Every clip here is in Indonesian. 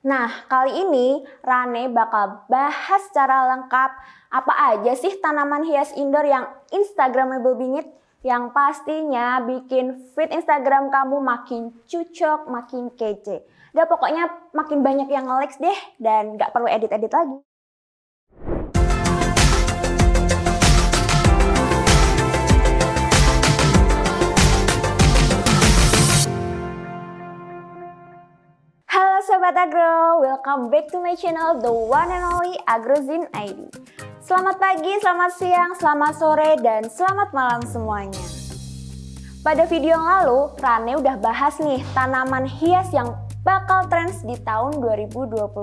Nah, kali ini Rane bakal bahas secara lengkap apa aja sih tanaman hias indoor yang instagramable bingit yang pastinya bikin feed Instagram kamu makin cucok, makin kece. Udah pokoknya makin banyak yang nge-likes deh dan gak perlu edit-edit lagi. Sobat Agro, welcome back to my channel, the one and only Agrozin ID. Selamat pagi, selamat siang, selamat sore, dan selamat malam semuanya. Pada video yang lalu, Rane udah bahas nih tanaman hias yang bakal trends di tahun 2021.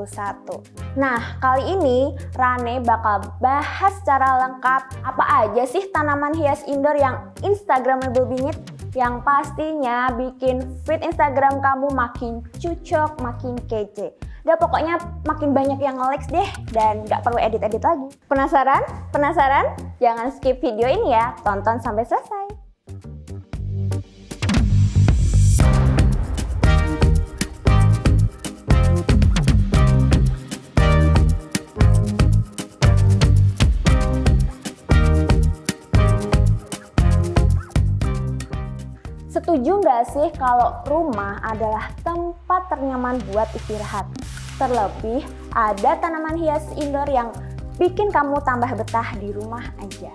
Nah, kali ini Rane bakal bahas secara lengkap apa aja sih tanaman hias indoor yang instagramable bingit yang pastinya bikin feed Instagram kamu makin cucok, makin kece. Udah pokoknya makin banyak yang nge-likes deh dan gak perlu edit-edit lagi. Penasaran? Penasaran? Jangan skip video ini ya, tonton sampai selesai. Setuju nggak sih kalau rumah adalah tempat ternyaman buat istirahat? Terlebih ada tanaman hias indoor yang bikin kamu tambah betah di rumah aja.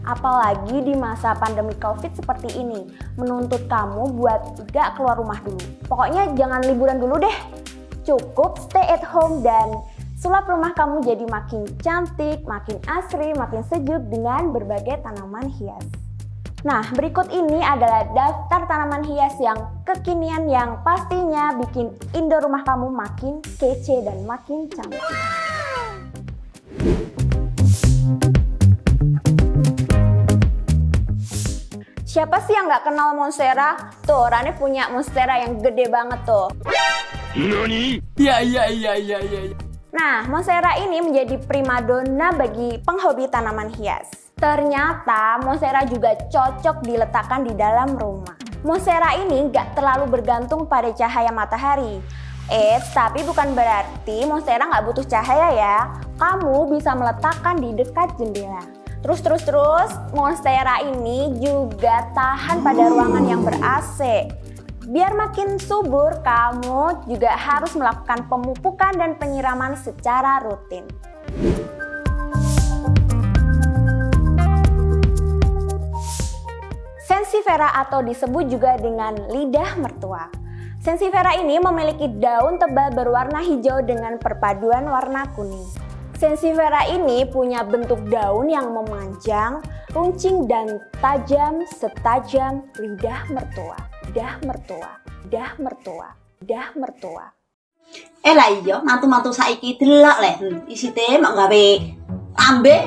Apalagi di masa pandemi COVID seperti ini, menuntut kamu buat nggak keluar rumah dulu. Pokoknya jangan liburan dulu deh. Cukup stay at home dan sulap rumah kamu jadi makin cantik, makin asri, makin sejuk dengan berbagai tanaman hias. Nah, berikut ini adalah daftar tanaman hias yang kekinian yang pastinya bikin indoor rumah kamu makin kece dan makin cantik. Siapa sih yang nggak kenal monstera? Tuh, Rane punya monstera yang gede banget tuh. Nani? Iya. Nah, monstera ini menjadi primadona bagi penghobi tanaman hias. Ternyata monstera juga cocok diletakkan di dalam rumah. Monstera ini nggak terlalu bergantung pada cahaya matahari. Tapi bukan berarti monstera nggak butuh cahaya ya. Kamu bisa meletakkan di dekat jendela. Terus, monstera ini juga tahan pada ruangan yang ber-AC. Biar makin subur, kamu juga harus melakukan pemupukan dan penyiraman secara rutin. Sansevieria atau disebut juga dengan lidah mertua. Sansevieria ini memiliki daun tebal berwarna hijau dengan perpaduan warna kuning. Sansevieria ini punya bentuk daun yang memanjang, runcing dan tajam setajam lidah mertua. Lidah mertua. Lah iya, mantu-mantu saiki delok leh, isite mak gawe ambe.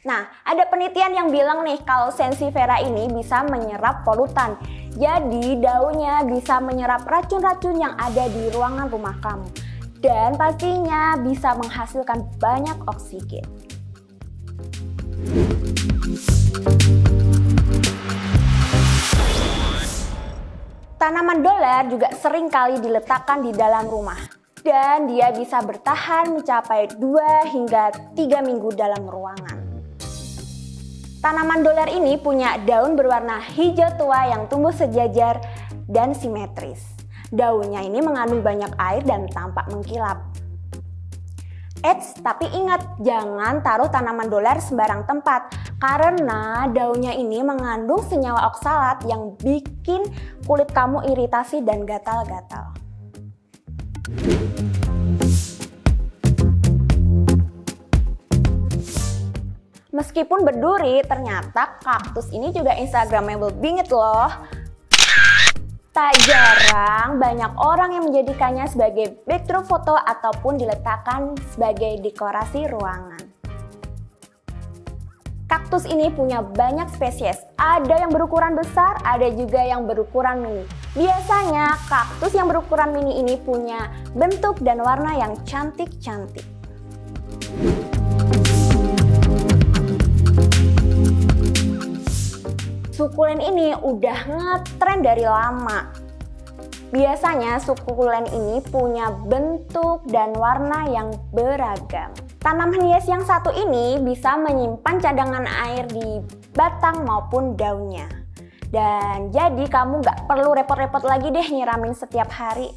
Nah, ada penelitian yang bilang nih kalau Sansevieria ini bisa menyerap polutan. Jadi daunnya bisa menyerap racun-racun yang ada di ruangan rumah kamu. Dan pastinya bisa menghasilkan banyak oksigen. Tanaman dolar juga sering kali diletakkan di dalam rumah. Dan dia bisa bertahan mencapai 2 hingga 3 minggu dalam ruangan. Tanaman dolar ini punya daun berwarna hijau tua yang tumbuh sejajar dan simetris. Daunnya ini mengandung banyak air dan tampak mengkilap. Tapi ingat, jangan taruh tanaman dolar sembarang tempat karena daunnya ini mengandung senyawa oksalat yang bikin kulit kamu iritasi dan gatal-gatal. Meskipun berduri, ternyata kaktus ini juga instagramable bingit loh. Tak jarang banyak orang yang menjadikannya sebagai backdrop foto ataupun diletakkan sebagai dekorasi ruangan. Kaktus ini punya banyak spesies, ada yang berukuran besar, ada juga yang berukuran mini. Biasanya kaktus yang berukuran mini ini punya bentuk dan warna yang cantik-cantik. Sukulen ini udah ngetren dari lama. Biasanya sukulen ini punya bentuk dan warna yang beragam. Tanaman hias yang satu ini bisa menyimpan cadangan air di batang maupun daunnya. Dan jadi kamu nggak perlu repot-repot lagi deh nyiramin setiap hari.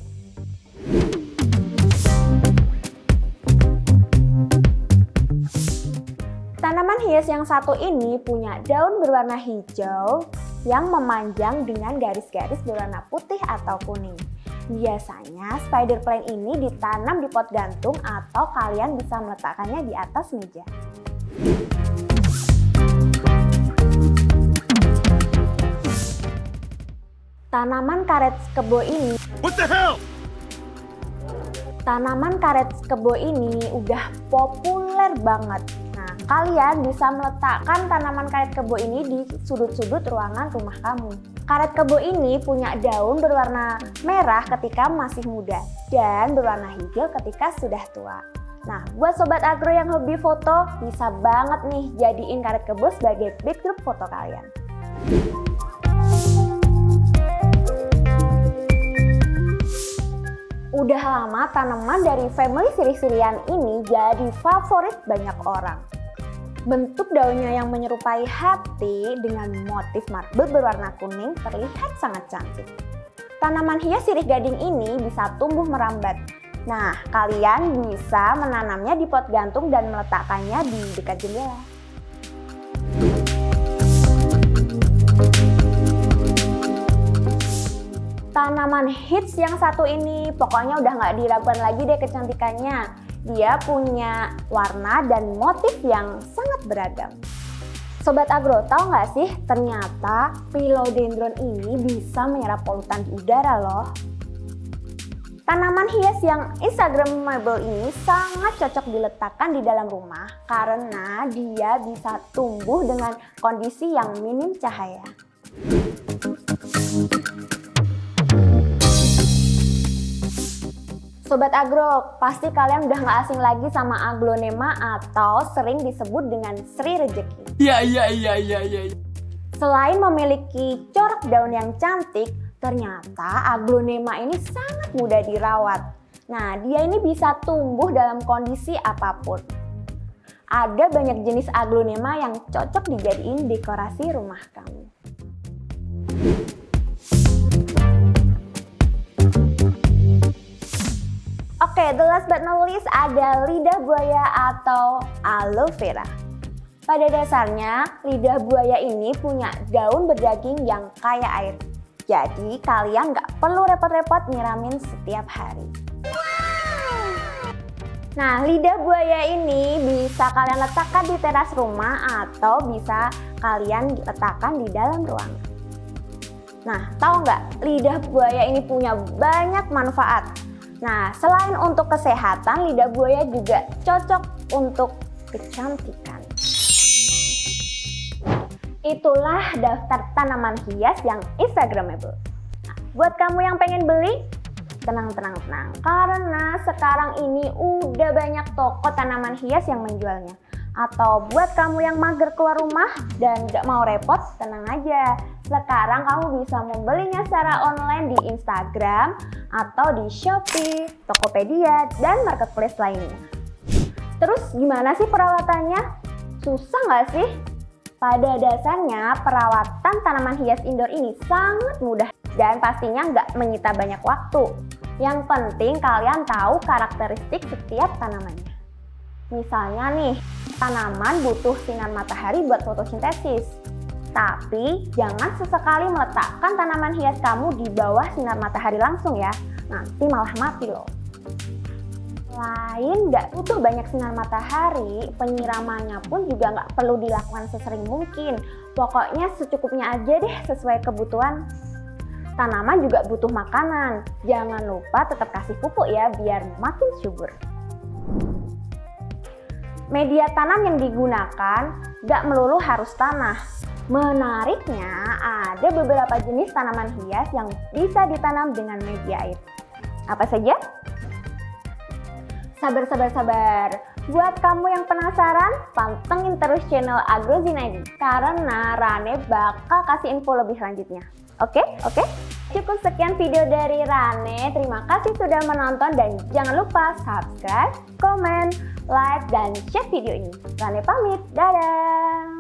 Tanaman hias yang satu ini punya daun berwarna hijau yang memanjang dengan garis-garis berwarna putih atau kuning. Biasanya spider plant ini ditanam di pot gantung atau kalian bisa meletakkannya di atas meja. Tanaman karet kebo ini What the hell? Tanaman karet kebo ini udah populer banget. Nah, kalian bisa meletakkan tanaman karet kebo ini di sudut-sudut ruangan rumah kamu. Karet kebo ini punya daun berwarna merah ketika masih muda dan berwarna hijau ketika sudah tua. Nah, buat sobat agro yang hobi foto, bisa banget nih jadiin karet kebo sebagai backdrop foto kalian. Udah lama tanaman dari family sirih-sirihan ini jadi favorit banyak orang. Bentuk daunnya yang menyerupai hati dengan motif marble berwarna kuning terlihat sangat cantik. Tanaman hias sirih gading ini bisa tumbuh merambat. Nah, kalian bisa menanamnya di pot gantung dan meletakkannya di dekat jendela. Tanaman hits yang satu ini pokoknya udah nggak diragukan lagi deh kecantikannya. Dia punya warna dan motif yang sangat beragam. Sobat agro, tahu nggak sih ternyata philodendron ini bisa menyerap polutan di udara loh. Tanaman hias yang instagramable ini sangat cocok diletakkan di dalam rumah karena dia bisa tumbuh dengan kondisi yang minim cahaya. Sobat agro, pasti kalian udah gak asing lagi sama aglonema atau sering disebut dengan Sri Rejeki. Iya. Selain memiliki corak daun yang cantik, ternyata aglonema ini sangat mudah dirawat. Nah, dia ini bisa tumbuh dalam kondisi apapun. Ada banyak jenis aglonema yang cocok dijadiin dekorasi rumah kamu. Oke, the last but not least ada lidah buaya atau aloe vera. Pada dasarnya, lidah buaya ini punya daun berdaging yang kaya air. Jadi, kalian nggak perlu repot-repot nyiramin setiap hari. Nah, lidah buaya ini bisa kalian letakkan di teras rumah atau bisa kalian letakkan di dalam ruangan. Nah, tahu nggak? Lidah buaya ini punya banyak manfaat. Nah, selain untuk kesehatan, lidah buaya juga cocok untuk kecantikan. Itulah daftar tanaman hias yang instagramable. Nah, buat kamu yang pengen beli, tenang. Karena sekarang ini udah banyak toko tanaman hias yang menjualnya. Atau buat kamu yang mager keluar rumah dan gak mau repot, tenang aja. Sekarang kamu bisa membelinya secara online di Instagram atau di Shopee, Tokopedia, dan marketplace lainnya. Terus gimana sih perawatannya? Susah nggak sih? Pada dasarnya perawatan tanaman hias indoor ini sangat mudah dan pastinya nggak menyita banyak waktu. Yang penting kalian tahu karakteristik setiap tanamannya. Misalnya nih, tanaman butuh sinar matahari buat fotosintesis. Tapi jangan sesekali meletakkan tanaman hias kamu di bawah sinar matahari langsung ya, nanti malah mati loh. Selain nggak butuh banyak sinar matahari, penyiramannya pun juga nggak perlu dilakukan sesering mungkin. Pokoknya secukupnya aja deh sesuai kebutuhan. Tanaman juga butuh makanan, jangan lupa tetap kasih pupuk ya biar makin subur. Media tanam yang digunakan nggak melulu harus tanah. Menariknya, ada beberapa jenis tanaman hias yang bisa ditanam dengan media air. Apa saja? Sabar. Buat kamu yang penasaran, pantengin terus channel Agrozin ID karena Rane bakal kasih info lebih selanjutnya. Oke? Cukup sekian video dari Rane. Terima kasih sudah menonton dan jangan lupa subscribe, komen, like, dan share video ini. Rane pamit. Dadah!